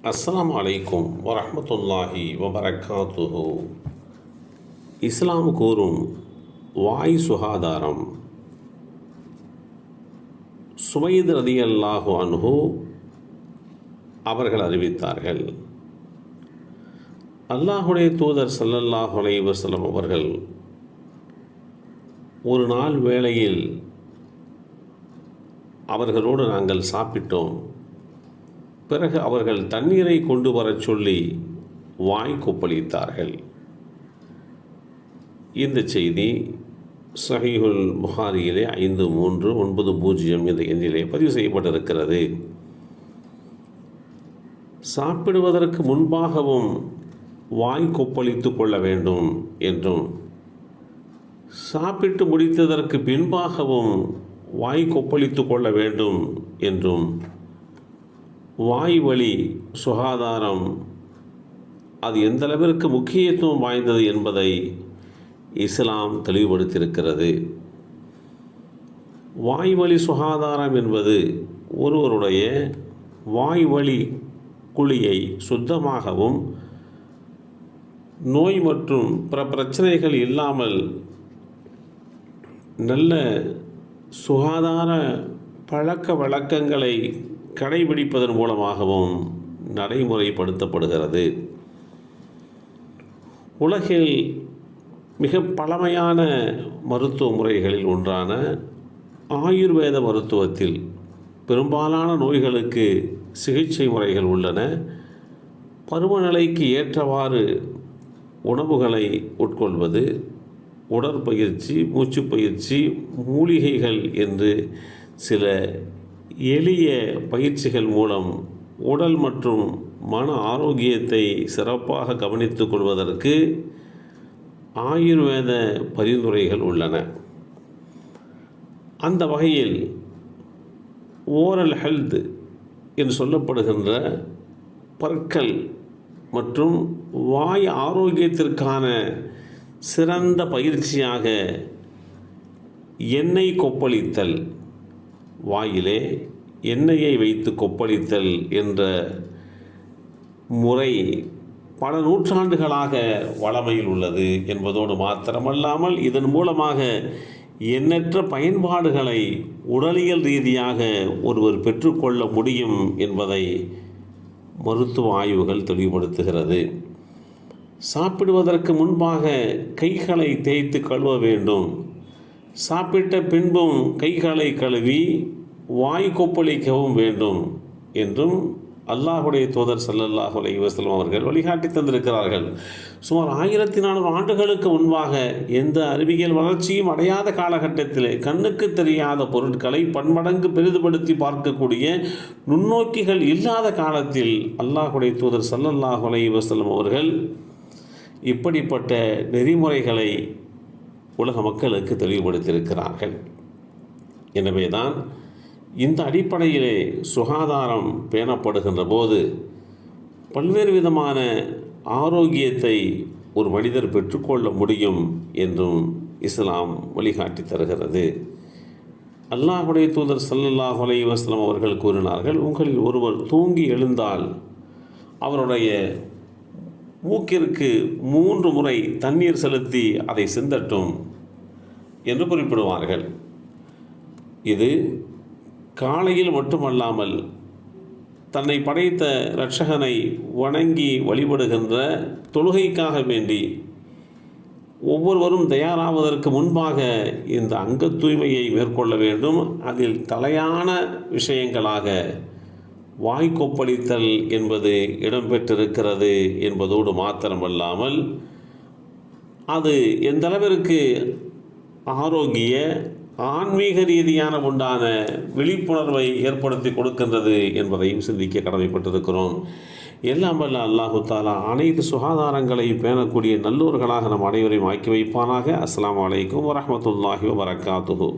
அஸ்ஸலாமு அலைக்கும் வரஹ்மத்துல்லாஹி வபரகாத்துஹு. இஸ்லாம் கூறும் வாய் சுகாதாரம். சுவைத் ரலியல்லாஹு அன்ஹு அவர்கள் அறிவித்தார்கள், அல்லாஹுடைய தூதர் ஸல்லல்லாஹு அலைஹி வஸல்லம் அவர்கள் ஒரு நாள் வேளையில் அவர்களோடு நாங்கள் சாப்பிட்டோம். பிறகு அவர்கள் தண்ணீரை கொண்டு வரச் சொல்லி வாய் கொப்பளித்தார்கள். இந்த செய்தி ஸஹீஹுல் புகாரியிலே 5390 என்ற எண்ணிலே பதிவு செய்யப்பட்டிருக்கிறது. சாப்பிடுவதற்கு முன்பாகவும் வாய் கொப்பளித்து கொள்ள வேண்டும் என்றும், சாப்பிட்டு முடித்ததற்கு பின்பாகவும் வாய் கொப்பளித்து கொள்ள வேண்டும் என்றும், வாய் வழி சுகாதாரம் அது எந்த அளவிற்கு முக்கியத்துவம் வாய்ந்தது என்பதை இஸ்லாம் தெளிவுபடுத்தியிருக்கிறது. வாய்வழி சுகாதாரம் என்பது ஒருவருடைய வாய்வழி குழியை சுத்தமாகவும் நோய் மற்றும் பிற பிரச்சனைகள் இல்லாமல் நல்ல சுகாதார பழக்க வழக்கங்களை கடைபிடிப்பதன் மூலமாகவும் நடைமுறைப்படுத்தப்படுகிறது. உலகில் மிக பழமையான மருத்துவ முறைகளில் ஒன்றான ஆயுர்வேத மருத்துவத்தில் பெரும்பாலான நோய்களுக்கு சிகிச்சை முறைகள் உள்ளன. பருவநிலைக்கு ஏற்றவாறு உணவுகளை உட்கொள்வது, உடற்பயிற்சி, மூச்சுப்பயிற்சி, மூலிகைகள் என்று சில எளிய பயிற்சிகள் மூலம் உடல் மற்றும் மன ஆரோக்கியத்தை சிறப்பாக கவனித்துக் கொள்வதற்கு ஆயுர்வேத பரிந்துரைகள் உள்ளன. அந்த வகையில் ஓரல் ஹெல்த் என்று சொல்லப்படுகின்ற பற்கள் மற்றும் வாய் ஆரோக்கியத்திற்கான சிறந்த பயிற்சியாக எண்ணெய் கொப்பளித்தல், வாயிலே எண்ணெயை வைத்து கொப்பளித்தல் என்ற முறை பல நூற்றாண்டுகளாக வழமையில் உள்ளது என்பதோடு மாத்திரமல்லாமல் இதன் மூலமாக எண்ணற்ற பயன்பாடுகளை உடலியல் ரீதியாக ஒருவர் பெற்றுக்கொள்ள முடியும் என்பதை மருத்துவ ஆய்வுகள் தெளிவுபடுத்துகிறது. சாப்பிடுவதற்கு முன்பாக கைகளை தேய்த்து கழுவ வேண்டும். சாப்பிட்ட பின்பும் கைகளை கழுவி வாய் கொப்பளிக்கவும் வேண்டும் என்றும் அல்லாஹுடைய தூதர் ஸல்லல்லாஹு அலைஹி வஸல்லம் அவர்கள் வழிகாட்டி தந்திருக்கிறார்கள். சுமார் 1400 ஆண்டுகளுக்கு முன்பாக எந்த அறிவியல் வளர்ச்சியும் அடையாத காலகட்டத்திலே கண்ணுக்கு தெரியாத பொருட்களை பன்மடங்கு பெரிதுபடுத்தி பார்க்கக்கூடிய நுண்ணோக்கிகள் இல்லாத காலத்தில் அல்லாஹுடைய தூதர் ஸல்லல்லாஹு அலைஹி வஸல்லம் அவர்கள் இப்படிப்பட்ட நெறிமுறைகளை உலக மக்களுக்கு தெளிவுபடுத்தியிருக்கிறார்கள். எனவேதான் இந்த அடிப்படையிலே சுகாதாரம் பேணப்படுகின்ற போது பல்வேறு விதமான ஆரோக்கியத்தை ஒரு மனிதர் பெற்றுக்கொள்ள முடியும் என்றும் இஸ்லாம் வழிகாட்டி தருகிறது. அல்லாஹுடைய தூதர் ஸல்லல்லாஹு அலைஹி வஸல்லம் அவர்கள் கூறினார்கள், உங்களில் ஒருவர் தூங்கி எழுந்தால் அவருடைய மூக்கிற்கு 3 முறை தண்ணீர் செலுத்தி அதை சிந்தட்டும் என்று குறிப்பிடுவார்கள். இது காலையில் மட்டுமல்லாமல் தன்னை படைத்த இரட்சகனை வணங்கி வழிபடுகின்ற தொழுகைக்காக வேண்டி ஒவ்வொருவரும் தயாராவதற்கு முன்பாக இந்த அங்க தூய்மையை மேற்கொள்ள வேண்டும். அதில் தலையான விஷயங்களாக வாய் கொப்பளித்தல் என்பது இடம்பெற்றிருக்கிறது என்பதோடு மாத்திரமல்லாமல் அது எந்த அளவிற்கு ஆரோக்கிய ஆன்மீக ரீதியான உண்டான விழிப்புணர்வை ஏற்படுத்தி கொடுக்கின்றது என்பதையும் சிந்திக்க கடமைப்பட்டிருக்கிறோம். எல்லாம் வல்ல அல்லாஹு தஆலா அனைத்து சுகாதாரங்களை பேணக்கூடிய நல்லோர்களாக நம் அனைவரையும் ஆக்கி வைப்பானாக. அஸ்ஸலாமு அலைக்கும் வரஹ்மத்துல்லாஹி வபரகாத்துஹு.